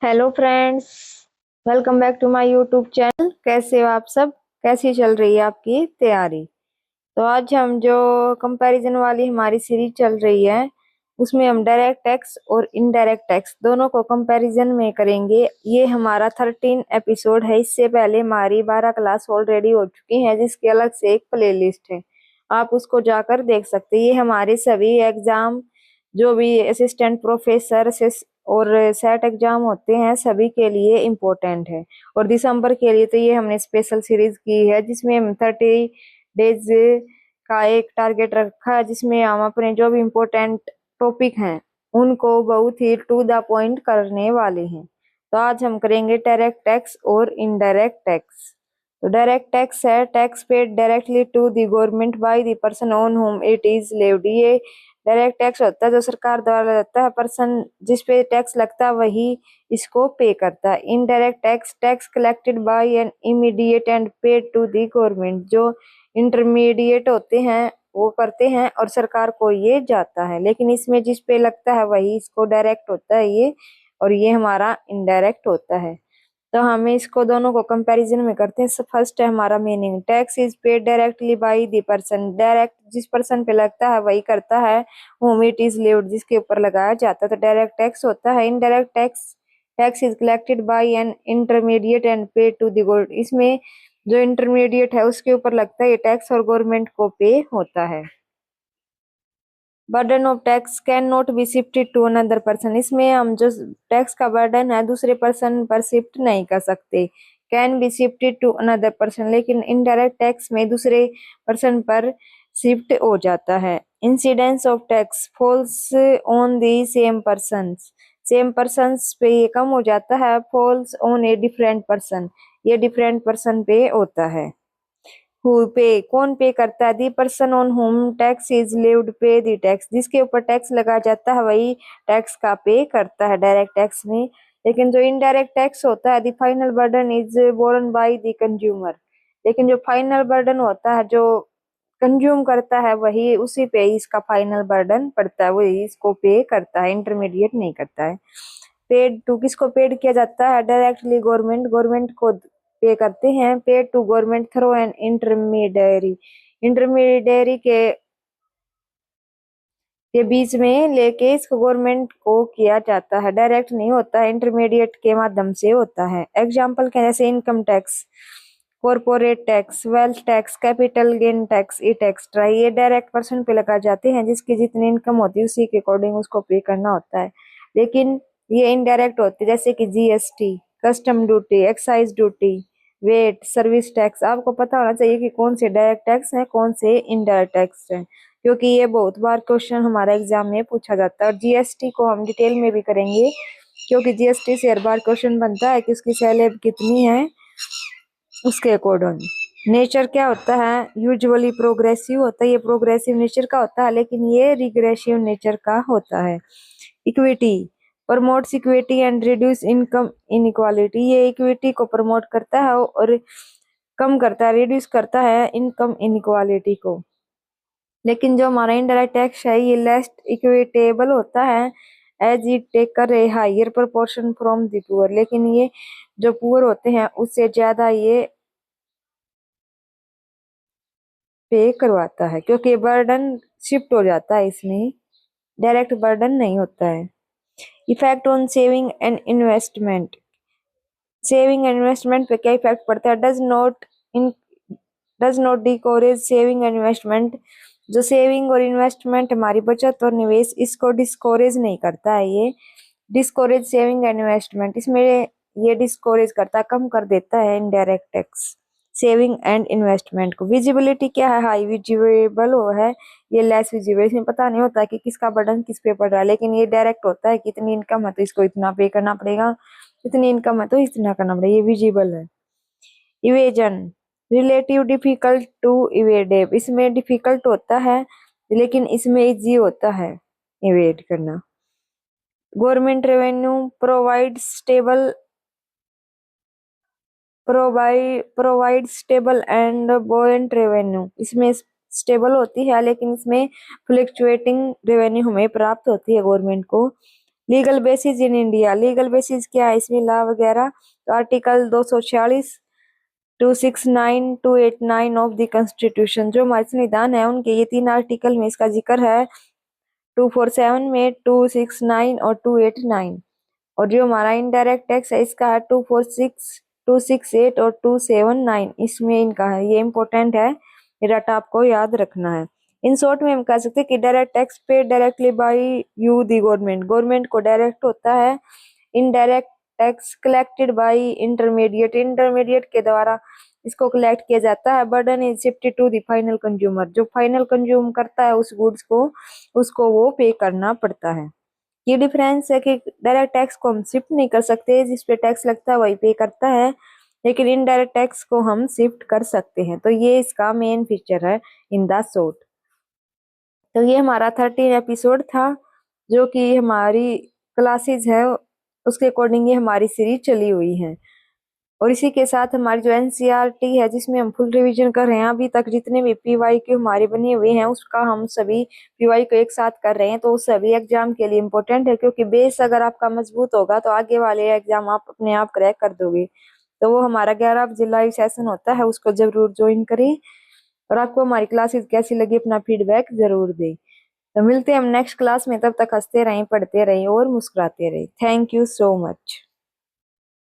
Hello friends. Welcome back to my YouTube channel. कैसे हो आप सब? कैसी चल रही है आपकी तैयारी? तो आज हम जो कंपैरिजन वाली हमारी सीरीज चल रही है उसमें हम डायरेक्ट टैक्स और इनडायरेक्ट टैक्स दोनों को कंपैरिजन में करेंगे। ये हमारा 13 एपिसोड है। इससे पहले हमारी 12 क्लास ऑलरेडी हो चुकी है जिसकी अलग से एक प्लेलिस्ट है, आप उसको जाकर देख सकते हैं। ये हमारे सभी एग्जाम जो भी असिस्टेंट प्रोफेसर और सेट एग्जाम होते हैं सभी के लिए इम्पोर्टेंट है। और दिसंबर के लिए तो ये हमने स्पेशल सीरीज की है जिसमें हम 30 डेज का एक टारगेट रखा है, जिसमें हम अपने जो भी इम्पोर्टेंट टॉपिक हैं उनको बहुत ही टू द पॉइंट करने वाले हैं। तो आज हम करेंगे डायरेक्ट टैक्स और इनडायरेक्ट टैक्स। तो डायरेक्ट टैक्स है tax paid directly to the government by the person on whom it is levied. ये डायरेक्ट टैक्स होता है जो सरकार द्वारा लगता है, पर्सन जिस पे टैक्स लगता है वही इसको पे करता है। Indirect tax tax collected by an immediate and paid to the government. जो इंटरमीडिएट होते हैं वो करते हैं और सरकार को ये जाता है, लेकिन इसमें जिस पे लगता है वही इसको डायरेक्ट होता है ये, और ये हमारा इनडायरेक्ट होता है। तो हमें इसको दोनों को कंपैरिजन में करते हैं। फर्स्ट है हमारा meaning, tax is paid directly bye the person. Direct जिस पर्सन पे लगता है वही करता है। होम इट इज लिव्ड जिसके ऊपर लगाया जाता है तो डायरेक्ट टैक्स होता है। Indirect tax tax is collected by an intermediate and paid to the government. इसमें जो इंटरमीडिएट है उसके ऊपर लगता है ये टैक्स और गवर्नमेंट को पे होता है। Burden of tax can not be shifted to another person. इसमें हम जो टैक्स का बर्डन है दूसरे पर्सन पर शिफ्ट नहीं कर सकते। Can be shifted to another person, लेकिन इनडायरेक्ट टैक्स में दूसरे पर्सन पर शिफ्ट हो जाता है। Incidence of tax falls on the same person. Same person पे ये कम हो जाता है। Falls on a different person, ये डिफरेंट पर्सन पे होता है। हु पे, कौन पे करता है? The person on whom tax is levied pays the tax. जिसके ऊपर टैक्स लगा जाता है वही टैक्स का पे करता है डायरेक्ट टैक्स में। लेकिन जो इनडायरेक्ट टैक्स होता है the final burden is boron by the consumer. लेकिन जो फाइनल बर्डन होता है जो कंज्यूम करता है वही उसी पे ही इसका फाइनल बर्डन पड़ता है, वही इसको पे करता है, इंटरमीडिएट नहीं करता है। पेड टू किसको पेड किया जाता है? डायरेक्टली गवर्नमेंट, गवर्नमेंट को पे करते हैं। Paid to government through an intermediary. Intermediary के बीच में लेके इसको गवर्नमेंट को किया जाता है, डायरेक्ट नहीं होता है, इंटरमीडिएट के माध्यम से होता है। एग्जाम्पल के जैसे income tax, corporate tax, wealth tax, capital gain tax, ई एक्स्ट्रा। ये डायरेक्ट पर्सन पे लगा जाते हैं, जिसकी जितनी इनकम होती है उसी के अकॉर्डिंग उसको पे करना होता है। लेकिन ये इनडायरेक्ट होते हैं जैसे कि GST, custom duty, excise duty, VAT, service tax. आपको पता होना चाहिए कि कौन से डायरेक्ट टैक्स है कौन से इनडायरेक्ट टैक्स है, क्योंकि ये बहुत बार क्वेश्चन हमारा एग्जाम में पूछा जाता है। और जीएसटी को हम डिटेल में भी करेंगे, क्योंकि जीएसटी से हर बार क्वेश्चन बनता है कि उसकी सैलरी कितनी है उसके अकॉर्डिंग। नेचर क्या होता है? यूजुअली प्रोग्रेसिव होता है, ये प्रोग्रेसिव नेचर का होता है, लेकिन ये रिग्रेसिव नेचर का होता है। Equity promotes equity and reduce income inequality. ये इक्विटी को प्रमोट करता है और कम करता है, रिड्यूस करता है इनकम इनइक्वालिटी को। लेकिन जो हमारा इनडायरेक्ट टैक्स है ये लेस इक्विटेबल होता है, as it takes a higher proportion from the poor. लेकिन ये जो पुअर होते हैं उससे ज्यादा ये पे करवाता है, क्योंकि बर्डन शिफ्ट हो जाता है, इसमें डायरेक्ट बर्डन नहीं होता है। Effect on saving and investment. Saving and investment पे क्या इफेक्ट पड़ता है? Does not discourage saving and investment. जो सेविंग और इन्वेस्टमेंट हमारी बचत और निवेश, इसको डिस्कोरेज नहीं करता है। ये डिस्कोरेज सेविंग एंड इन्वेस्टमेंट, इसमें ये डिस्कोरेज करता है, कम कर देता है indirect tax saving and investment को। विजिबिलिटी क्या है? हाई विजिबल हो है, ये लेस विजिबल। इसमें पता नहीं होता कि किसका बर्डन किस पे पड़ रहा है, लेकिन ये डायरेक्ट होता है कि इतनी इनकम है तो इसको इतना पे करना पड़ेगा, इतनी इनकम है तो इतना करना पड़ेगा, ये विजिबल है। Evasion relative difficult to evade. इसमें डिफिकल्ट होता है लेकिन इसमें इजी होता है इवेड करना। Government revenue provide stable and buoyant revenue. इसमें स्टेबल होती है लेकिन इसमें फ्लक्चुएटिंग रेवेन्यू हमें प्राप्त होती है गवर्नमेंट को। Legal basis in India, legal basis क्या है इसमें, लॉ वगैरह। तो आर्टिकल 246, 269, 289 ऑफ द कॉन्स्टिट्यूशन, जो हमारे संविधान है उनके ये 3 आर्टिकल में इसका जिक्र है। 247 में, 269 और 289। और जो हमारा इनडायरेक्ट टैक्स है इसका है 246, 268 और 279, इसमें इनका है। ये इम्पोर्टेंट है, ये डाटा आपको याद रखना है। इन शॉर्ट में हम कह सकते हैं कि direct tax paid directly by you the government, government को डायरेक्ट होता है। Indirect tax collected by intermediate, intermediate के द्वारा इसको कलेक्ट किया जाता है। Burden is shifted to the final consumer, जो फाइनल कंज्यूम करता है उस गुड्स को, उसको वो पे करना पड़ता है। ये डिफरेंस है कि डायरेक्ट टैक्स को हम शिफ्ट नहीं कर सकते, जिस पे टैक्स लगता है वही पे करता है, लेकिन इनडायरेक्ट टैक्स को हम शिफ्ट कर सकते हैं। तो ये इसका मेन फीचर है इन द शॉर्ट। तो ये हमारा 13 एपिसोड था, जो कि हमारी क्लासेस है उसके अकॉर्डिंग ये हमारी सीरीज चली हुई है। और इसी के साथ हमारी जो एनसीईआरटी है जिसमें हम फुल रिवीजन कर रहे हैं, अभी तक जितने भी पीवाई क्यू हमारे बने हुए हैं उसका हम सभी पीवाई को एक साथ कर रहे हैं। तो सभी एग्जाम के लिए इम्पोर्टेंट है, क्योंकि बेस अगर आपका मजबूत होगा तो आगे वाले एग्जाम आप अपने आप क्रैक कर दोगे। तो वो हमारा 11 जुलाई सेशन होता है, उसको जरूर ज्वाइन करें। और आपको हमारी क्लासेस कैसी लगी अपना फीडबैक जरूर दें। तो मिलते हैं हम नेक्स्ट क्लास में, तब तक हंसते रहें, पढ़ते रहें और मुस्कुराते रहें। Thank you so much.